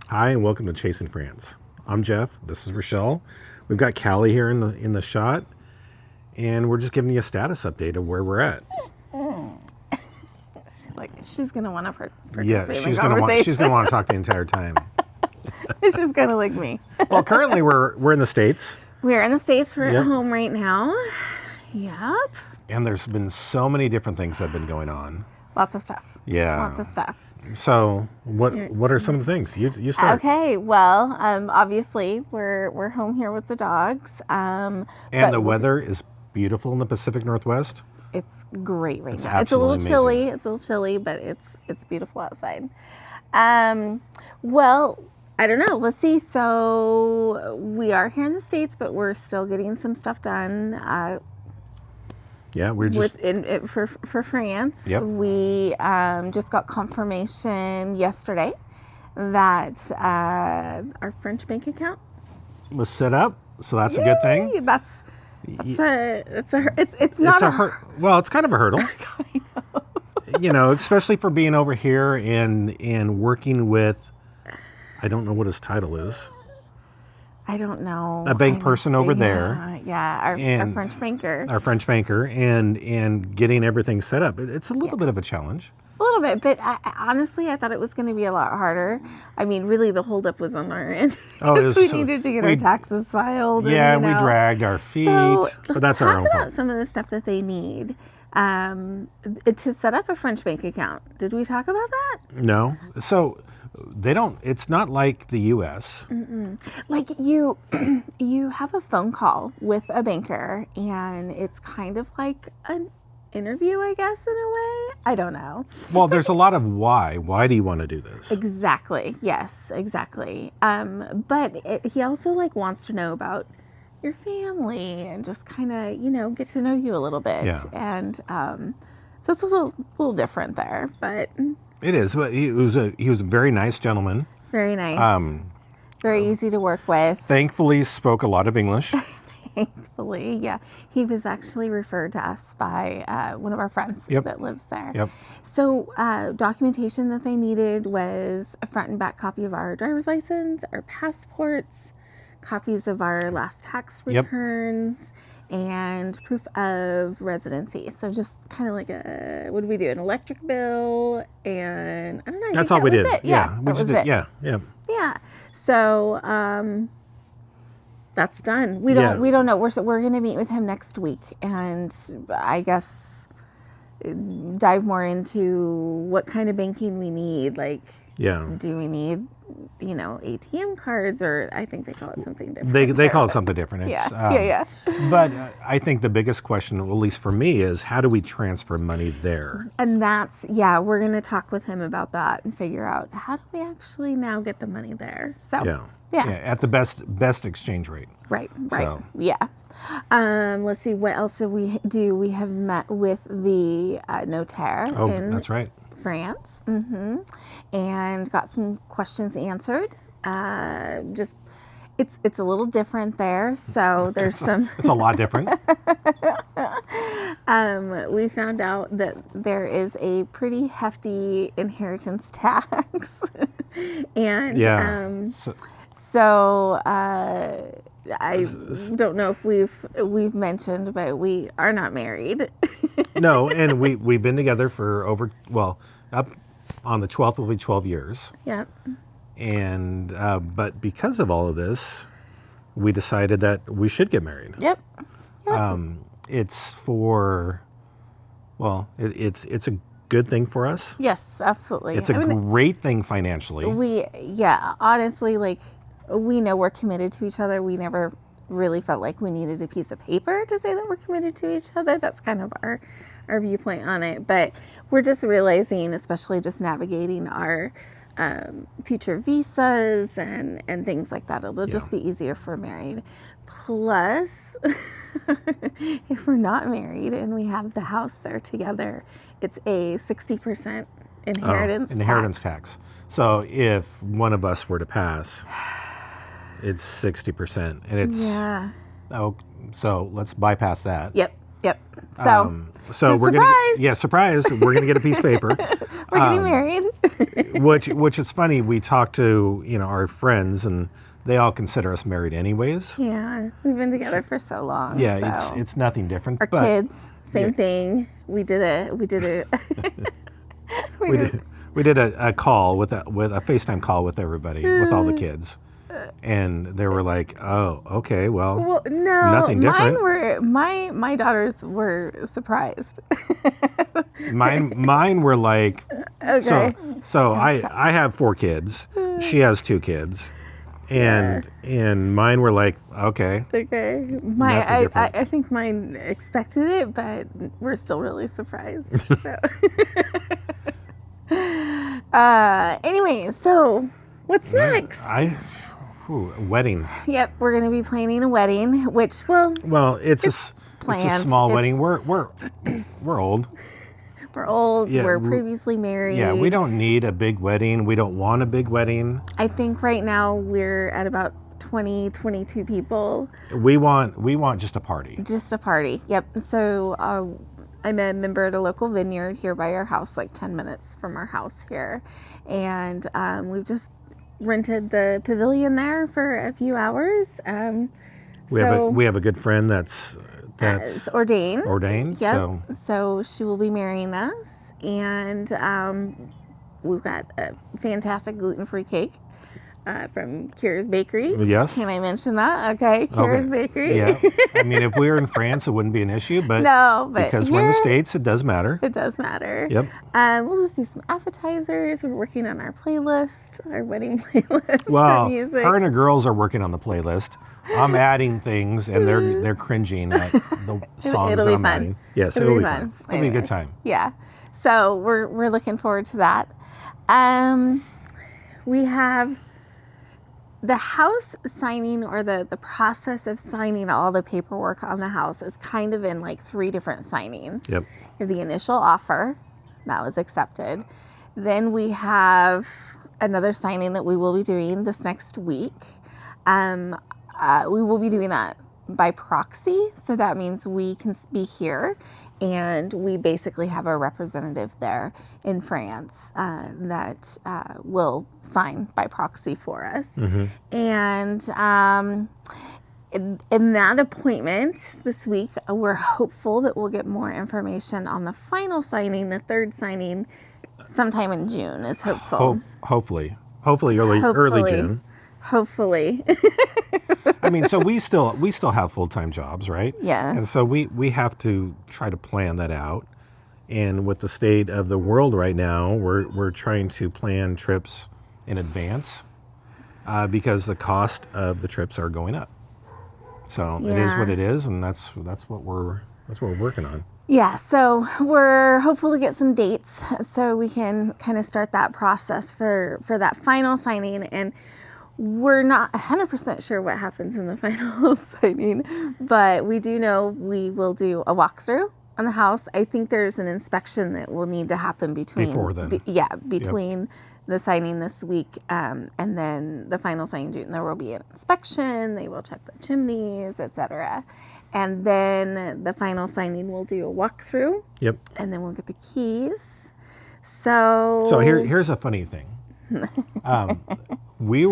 Hi, and welcome to Chasing France. I'm Jeff. This is Rochelle. We've got Callie here in the shot, and we're just giving you a status update of where we're at. She's gonna want to participate Yeah, in the she's conversation. gonna want to talk the entire time. She's gonna like me. Well, currently we're in the States, We're in the States. We're Yep. at home right now. Yep. and there's been so many different things that have been going on. Lots of stuff. Yeah. Lots of stuff. So what are some of the things you start? Okay. Well, obviously we're home here with the dogs. And but the weather is beautiful in the Pacific Northwest. It's great right It's now. It's a little absolutely chilly. It's a little chilly, but it's beautiful outside. Well, I don't know. Let's see. So we are here in the States, but we're still getting some stuff done. Yeah, we're just For France. Yep. We just got confirmation yesterday that our French bank account. was set up, so that's a good thing. Yay! It's Well, it's kind of a hurdle. kind of. You know, especially for being over here and working with, I don't know what his title is. I don't know. A bank person over there. Yeah, our And French banker. Our French banker and getting everything set up. It's a little bit of a challenge. A little bit, but honestly, I thought it was going to be a lot harder. I mean, really, the holdup was on our end because we needed to get our taxes filed. Yeah, and, we dragged our feet, So but that's our own let's talk about fault. some of the stuff that they need to set up a French bank account. Did we talk about that? No, so they don't. It's not like the U.S. Like you have a phone call with a banker, and it's kind of like an interview, I guess, in a way. I don't know. Well, there's a lot of why. Why do you want to do this? Exactly. Yes, exactly. But he also wants to know about your family and just kind of, get to know you a little bit. Yeah. And so it's a little different there, but It is, but he was a very nice gentleman. very nice. Very easy to work with. Thankfully, spoke a lot of English. Thankfully, yeah. He was actually referred to us by one of our friends Yep. that lives there. Yep. So documentation that they needed was a front and back copy of our driver's license, our passports, copies of our last tax Yep. returns, and proof of residency. So just kind of like what did we do? An electric bill, and I don't know. I That's think all we that did. was it. Yeah, we that just was did. it. Yeah, yeah. Yeah. So that's done. We don't know. We're going to meet with him next week, and I guess dive more into what kind of banking we need. Like, Yeah. do we need, ATM cards, or I think they call it something different. They call it something different. It's, Yeah. But I think the biggest question, at least for me, is how do we transfer money there? And we're going to talk with him about that and figure out how do we actually now get the money there. So, Yeah. At the best exchange rate. Right. So. Yeah. Let's see, what else did we do? We have met with the notaire in That's right. France, and got some questions answered. It's a little different there, so there's some. It's a lot different. We found out that there is a pretty hefty inheritance tax, and Yeah. so I don't know if we've mentioned, but we are not married. No, and we've been together for up on the 12th will be 12 years. Yep. And but because of all of this, we decided that we should get married. Yep. It's it's a good thing for us. Yes, absolutely. It's a great thing financially. Honestly, we know we're committed to each other. We never really felt like we needed a piece of paper to say that we're committed to each other. That's kind of our viewpoint on it. But we're just realizing, especially just navigating our future visas and things like that, it'll just be easier for married. Plus, if we're not married and we have the house there together, it's a 60% inheritance tax. So if one of us were to pass, it's 60%, and it's so let's bypass that. Yep. Yep. So, So we're gonna surprise. We're gonna get a piece of paper. we're getting married. which is funny. We talked to our friends, and they all consider us married anyways. Yeah, we've been together for so long. Yeah, so. it's nothing different. Our kids, same thing. We did a we did a call with a FaceTime call with everybody, with all the kids. And they were like, "Oh, okay, well, no, nothing different." My daughters were surprised. mine were like, okay. So I have 4 kids. She has 2 kids, and mine were like, okay. Okay, I think mine expected it, but we're still really surprised. So. Anyway, so what's next? Wedding. Yep, we're going to be planning a wedding, which it's a small wedding. We're old. We're old. Yeah, we're previously married. Yeah, we don't need a big wedding. We don't want a big wedding. I think right now we're at about 20, 22 people. We want just a party. Just a party. Yep. So I'm a member at a local vineyard here by our house, like 10 minutes from our house here, and we've just rented the pavilion there for a few hours. We have a good friend that's ordained. Yep. So she will be marrying us, and we've got a fantastic gluten-free cake from Kira's Bakery. Yes. Can I mention that? Okay, Kira's Bakery. Yeah. I mean, if we were in France, it wouldn't be an issue, but because we're in the States, it does matter. It does matter. Yep. We'll just do some appetizers. We're working on our playlist, our wedding playlist for music. Her and the girls are working on the playlist. I'm adding things, and they're cringing at the songs it'll be I'm fun. adding. Yes, it'll be fun. It'll be a good time. Yeah. So we're looking forward to that. We have the house signing, or the process of signing all the paperwork on the house is kind of in like 3 different signings. Yep. You have the initial offer that was accepted. Then we have another signing that we will be doing this next week. We will be doing that by proxy. So that means we can be here, and we basically have a representative there in France that will sign by proxy for us. Mm-hmm. And in that appointment this week, we're hopeful that we'll get more information on the final signing, the 3rd signing, sometime in June is hopeful. Hopefully early June. Hopefully. I mean, so we still have full-time jobs, right? Yes. And so we have to try to plan that out. And with the state of the world right now, we're trying to plan trips in advance because the cost of the trips are going up. So it is what it is, and that's what we're working on. Yeah, so we're hopeful to get some dates so we can kind of start that process for that final signing. And we're not 100% sure what happens in the final signing, but we do know we will do a walkthrough on the house. I think there's an inspection that will need to happen before then. Between the signing this week and then the final signing June. There will be an inspection. They will check the chimneys, etc. And then the final signing, we'll do a walkthrough. Yep. And then we'll get the keys. So here's a funny thing. We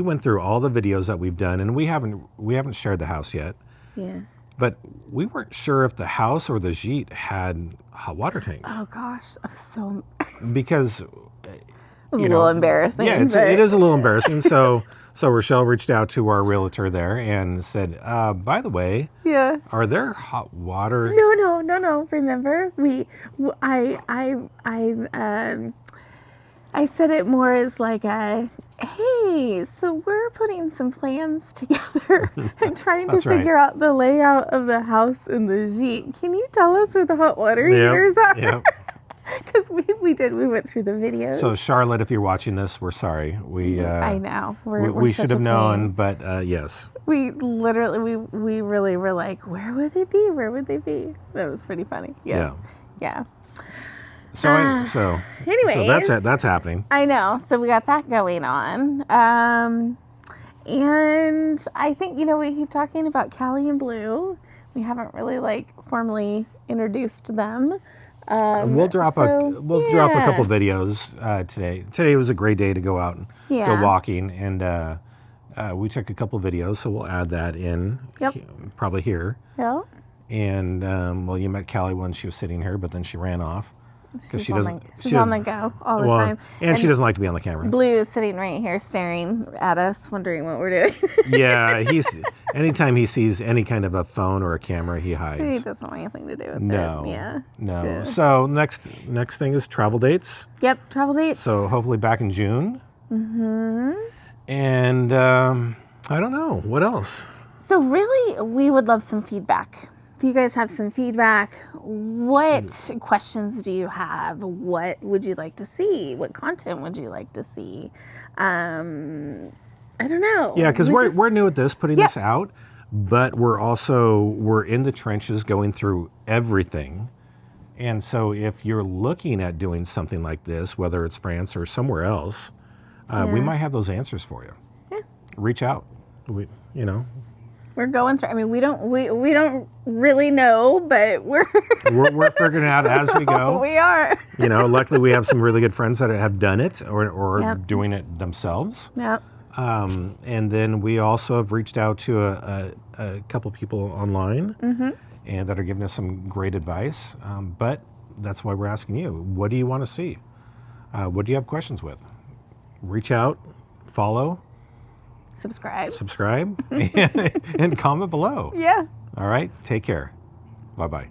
went through all the videos that we've done, and we haven't shared the house yet. Yeah. But we weren't sure if the house or the gîte had hot water tanks. Oh gosh, I was so because it was a little embarrassing. Yeah, it is a little embarrassing. So Rochelle reached out to our realtor there and said, by the way, are there hot water? No. Remember, I said it more as like hey, so we're putting some plans together and trying to figure out the layout of the house and the gîte. Can you tell us where the hot water heaters are? Yep. Because we went through the videos. So Charlotte, if you're watching this, we're sorry. I know. We should have known, but yes. We literally, we really were like, where would it be? Where would they be? That was pretty funny. Yeah. So anyways, so that's happening. I know. So we got that going on. And I think, we keep talking about Callie and Blue. we haven't really like formally introduced them. We'll drop so, drop a yeah. couple videos today. Today was a great day to go out and Yeah. go walking, and we took a couple videos, so we'll add that in. Yep. Probably here. Yeah. And well, you met Callie when she was sitting here, but then she ran off because She's on the go all the time. and she doesn't like to be on the camera. Blue is sitting right here staring at us, wondering what we're doing. Yeah, anytime he sees any kind of a phone or a camera, he He hides. doesn't want anything to do with No, it. Yeah. no. Yeah. So next thing is travel dates. Yep, travel dates. So hopefully back in June. Mm-hmm. And I don't know what else. So really, we would love some feedback. If you guys have some feedback, what questions do you have? What would you like to see? What content would you like to see? I don't know. Yeah, because we're new at this, putting Yep. this out, but we're in the trenches, going through everything. And so if you're looking at doing something like this, whether it's France or somewhere else, we might have those answers for you. Yeah. Reach out. We're going through. I mean, we don't really know, but we're we're figuring it out as we go. we are. Luckily we have some really good friends that have done it or Yep. doing it themselves. Yep. And then we also have reached out to a couple people online, and that are giving us some great advice. But that's why we're asking you, what do you want to see? What do you have questions with? Reach out, follow, Subscribe. and comment below. Yeah. All right. Take care. Bye-bye.